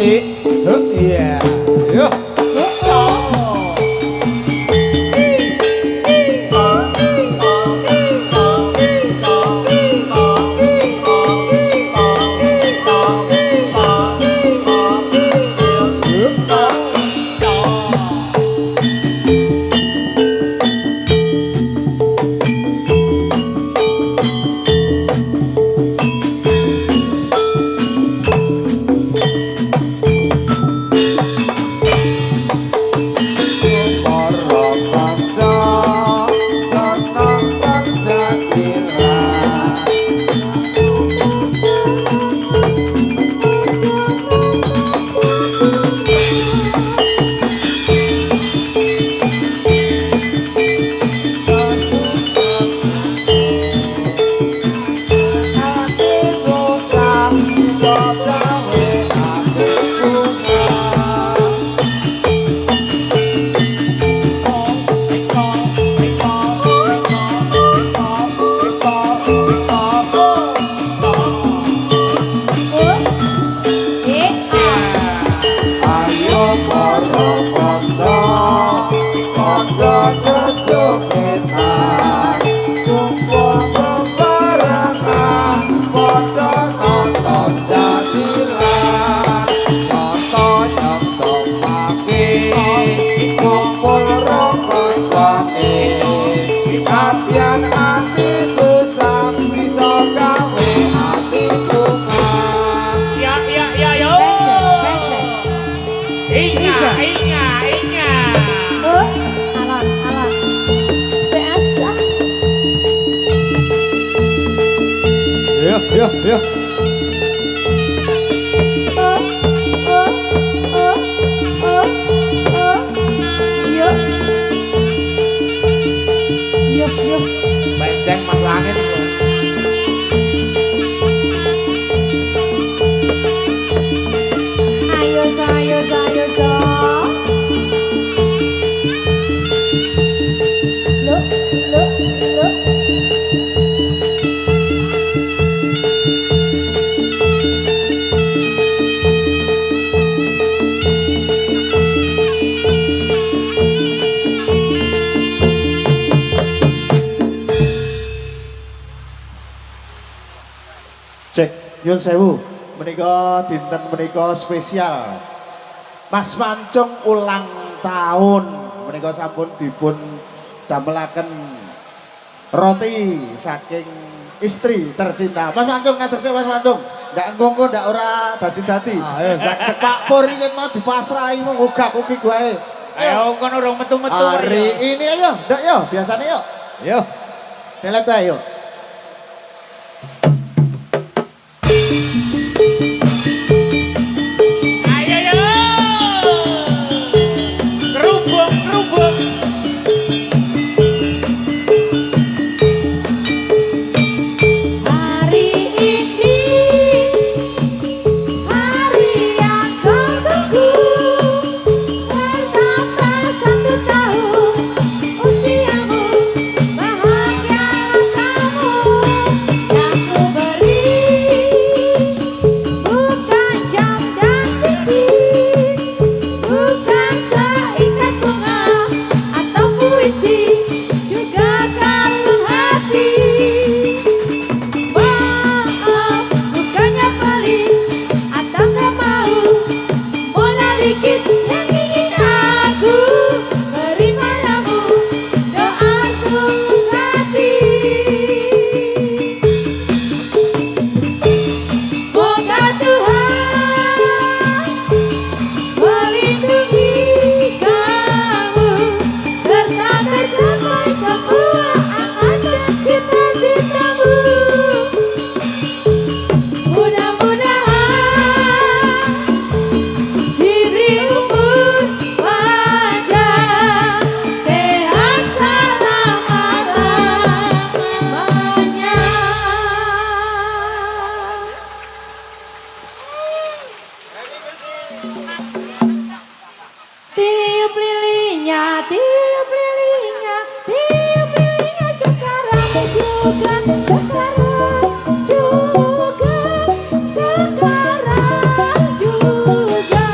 Iya. Yo. Yo. Yo. Benceng masuk angin. Ayo. Look. Cek, Yun Sewu, menika dinten menika spesial. Mas Mancung ulang tahun, menika sampun dipun damelaken roti saking istri tercinta. Mas Mancung ngatur sih Mas Mancung, ndak engko ndak ora dadi-dadi. Ayo sak Pak Pur iki mau dipasrahi mau gugak-gugik wae. Ayo kon urung metu-metu. Hari ini ayo, ndak yo, biasane yo. Yo. Telet ayo. Sekarang juga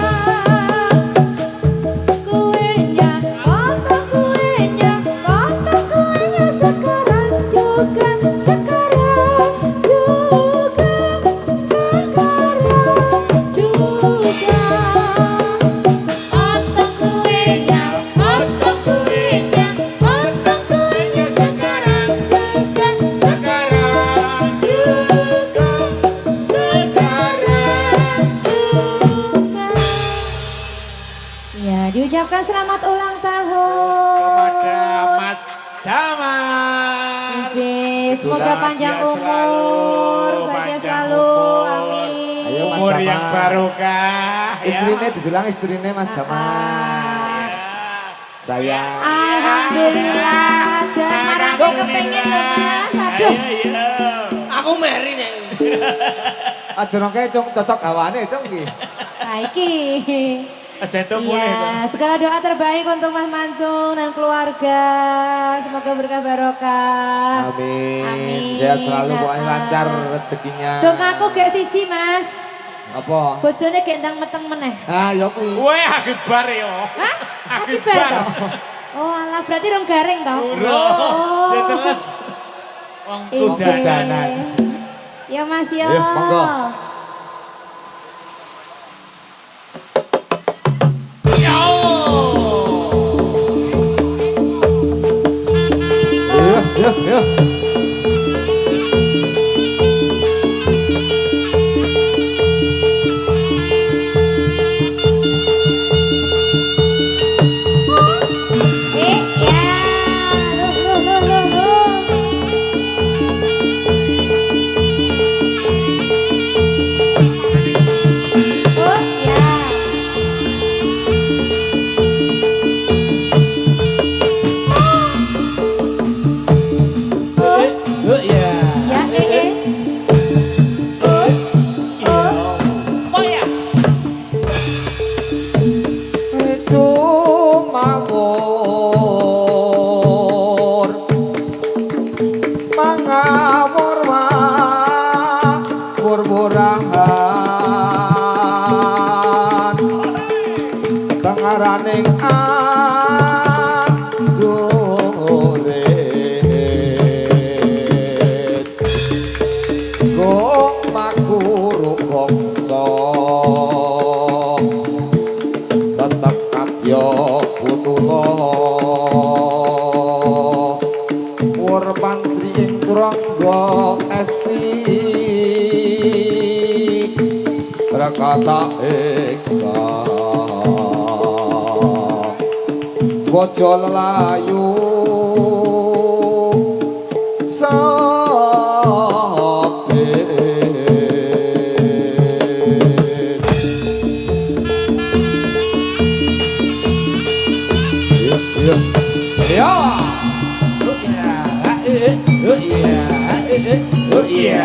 Diucapkan selamat ulang tahun Kepada Mas Damar. Semoga panjang umur, bahagia selalu, amin. Ayo, Mas Umur Damar. yang barokah. Istrinya didulang istrinya Mas Damar. Sayang. Alhamdulillah, Damar aku kepengen lho Mas. Aduh. Aku meri nek. Aja nang kene cung cocok hawane cung iki. Nah iki. Aja itu boleh. Iya, segala doa terbaik untuk Mas Mancung dan keluarga. Semoga berkah barokah. Amin. Amin. Sehat selalu pokoknya lancar rezekinya. Dong aku gak siji Mas. Apa? Bojone gak ndang meteng meneh. Ah, ya kuwi. Weh akibar yo. Hah? Akibar. Akibar toh? Oh alah berarti rong garing toh? Bro, Oh. jeteles. Wong Iki. kudanan. Ya Mas ya. Ayo, monggo. Yo. Ya. Loh. Oh ya. Ya Oh ya. Itu mawur mangawur murmurahan tengaraning anjurit gong makuru gongso tetep kadya putula mur pantri ing trangga esti rakata ingkang bojo lelayu sabit Yo. Oh, ya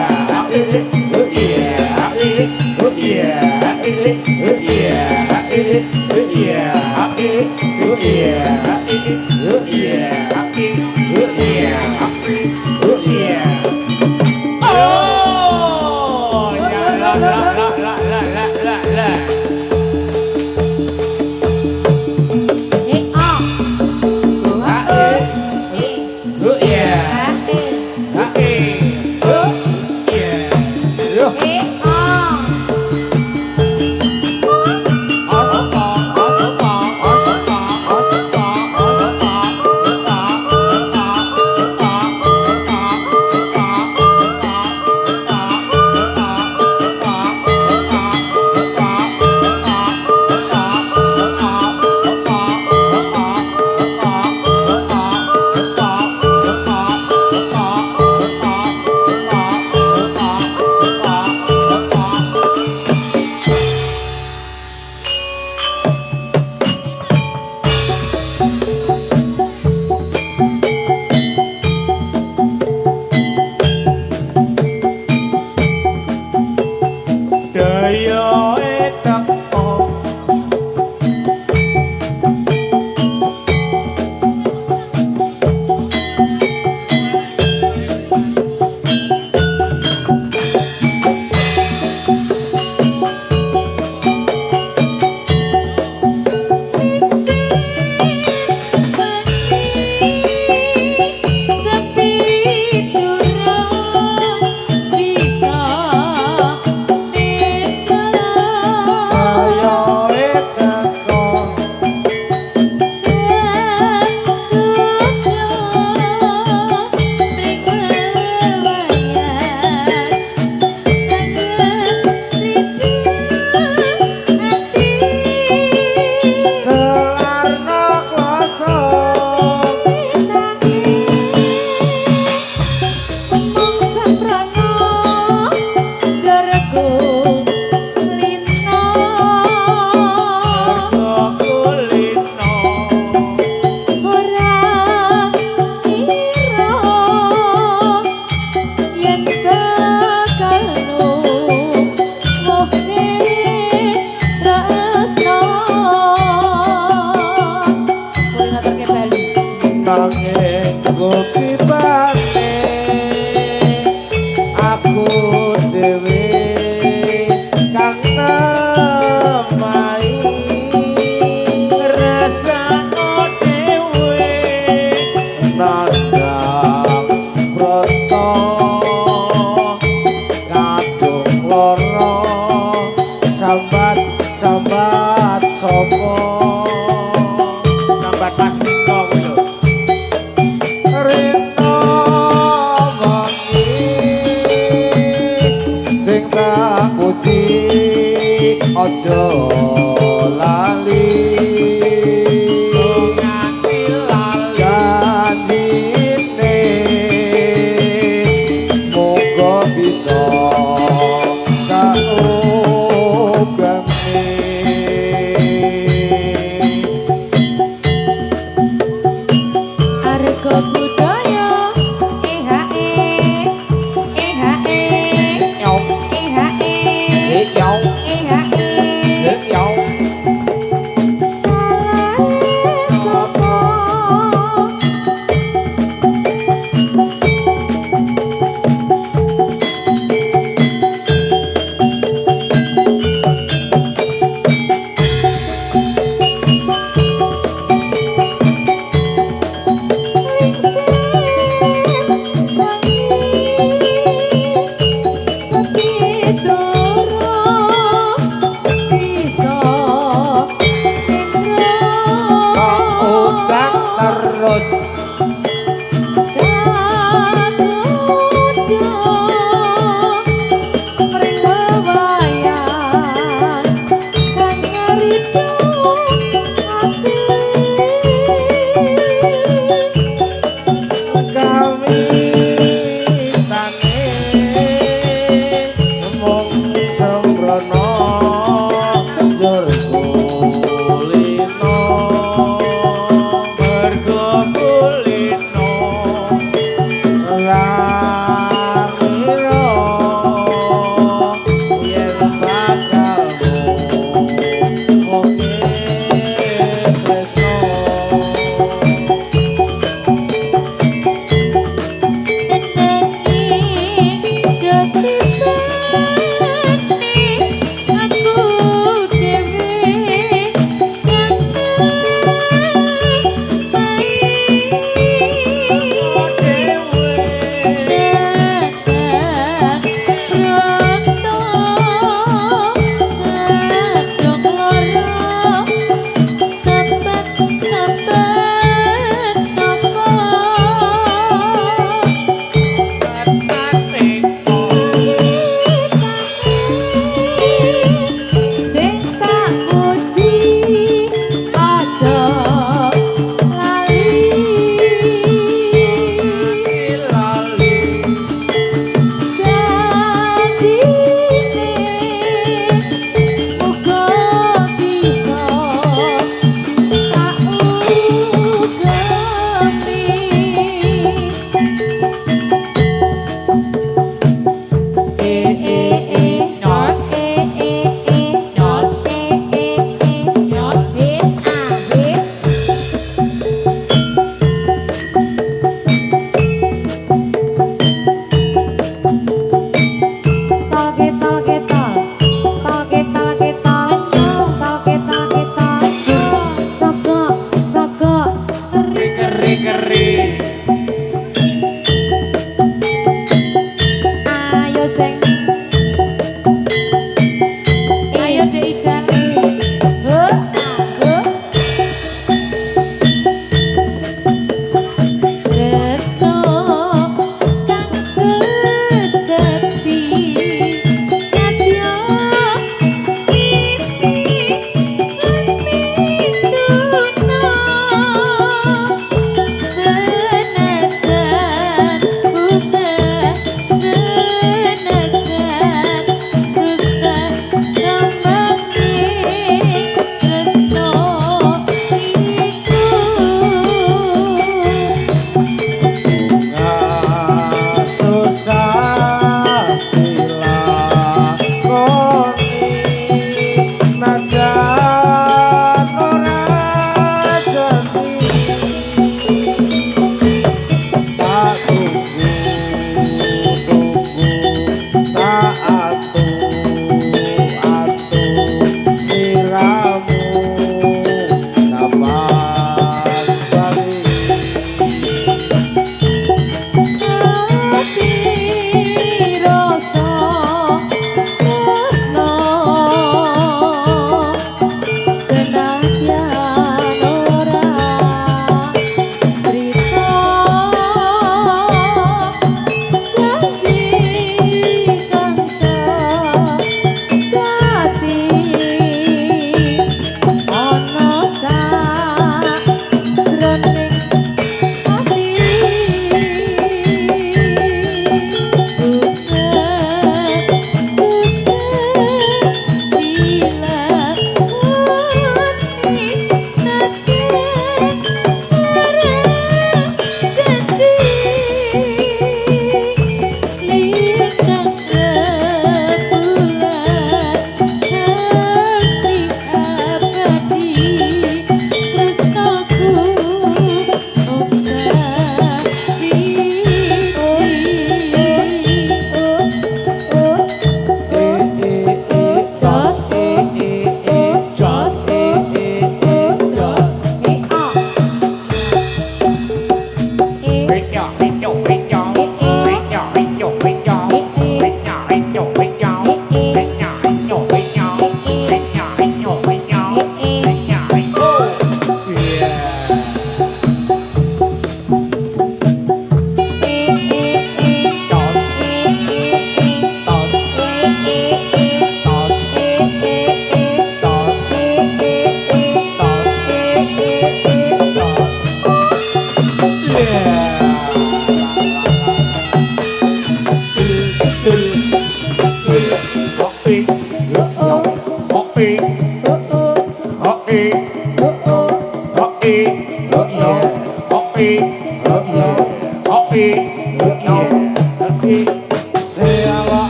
la. Yo. sambat sopo Sambat Mas Miko kuwi lho. Rino wengi sing tak puji aja lali Nganti lali. janjine moga bisa kaugemi Arga budaya EHE EHE nyong EHE nyong EHE nyong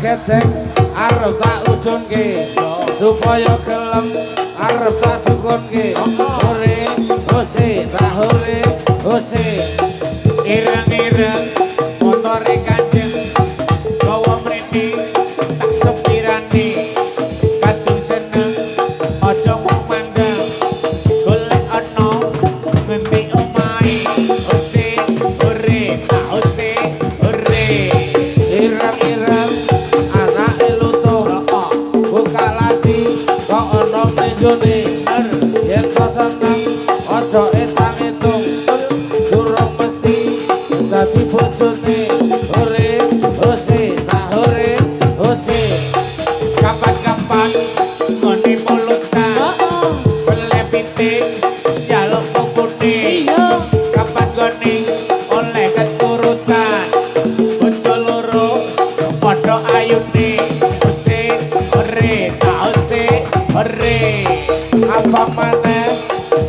gedeng arep tak udunke supaya gelem arep tak dukunke hore hose tak hore hose Ireng-ireng motore Kanjeng gawa mrene tak sepirane kadung seneng aja mung mandang golek ana ngendi omahe ose ore tak ose ore ireng-ireng anake lutuh buka laci kok ana mejone yen tak seneng aja etang-etung durung mesti dadi bojone hore hose tak hore hose kapan-kapan ngene mulutan boleh pitik jaluk pupune kapan gone oleh keturutan bojo loro padha ayune ose ore tak ose ore abang maneh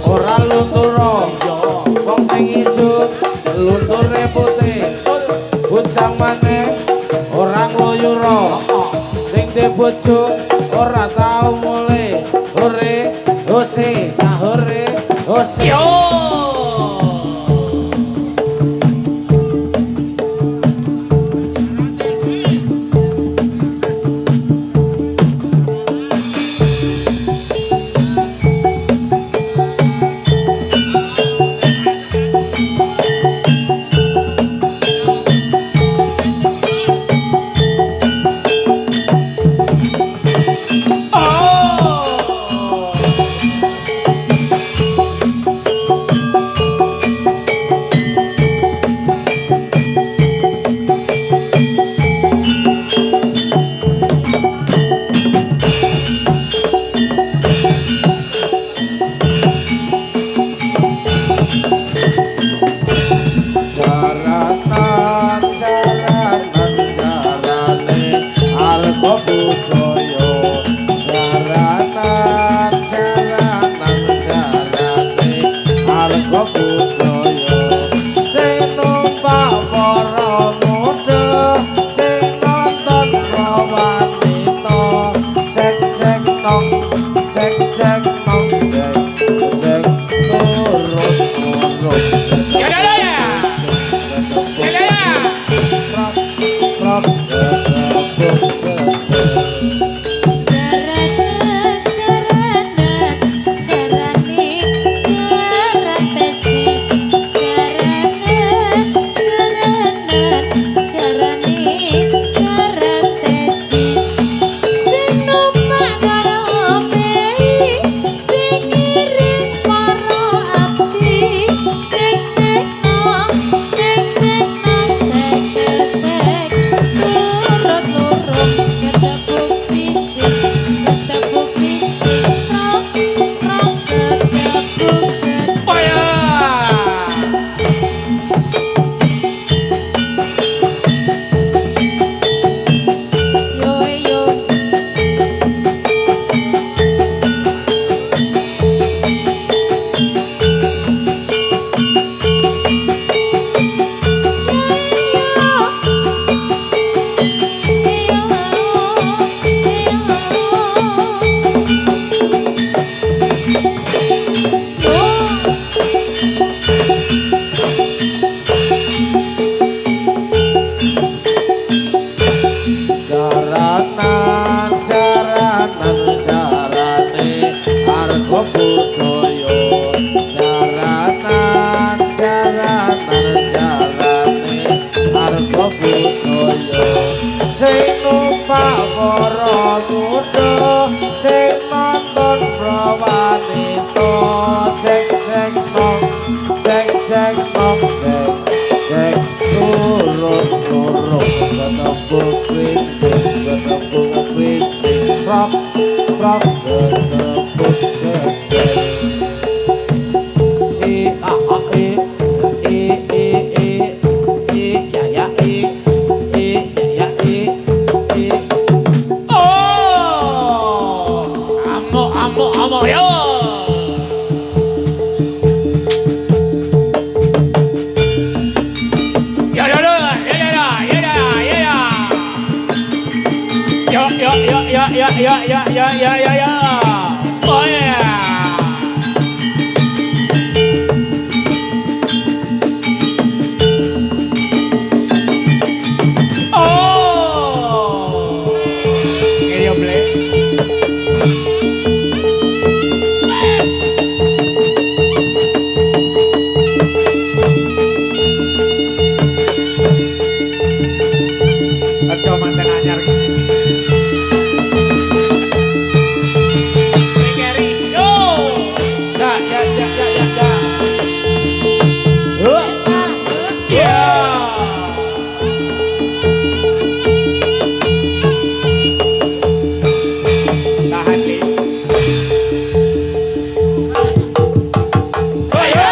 ora lunturo wong sing ijo lunture putih bujang maneh ora ngluyuro sing de bojo ora tau mulih hore hose tak hore hose yo ya. Oh ya. Oh. Ini yo ble. Aja manten anyar iki. Mikeri. Yo. Ya. Oh. Ya. Tahan nih. Ayo.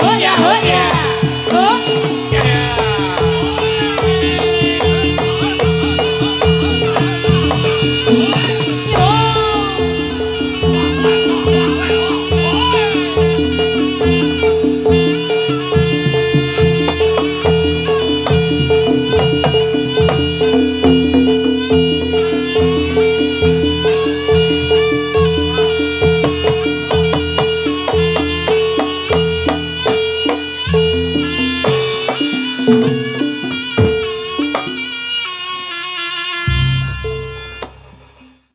Oh yeah.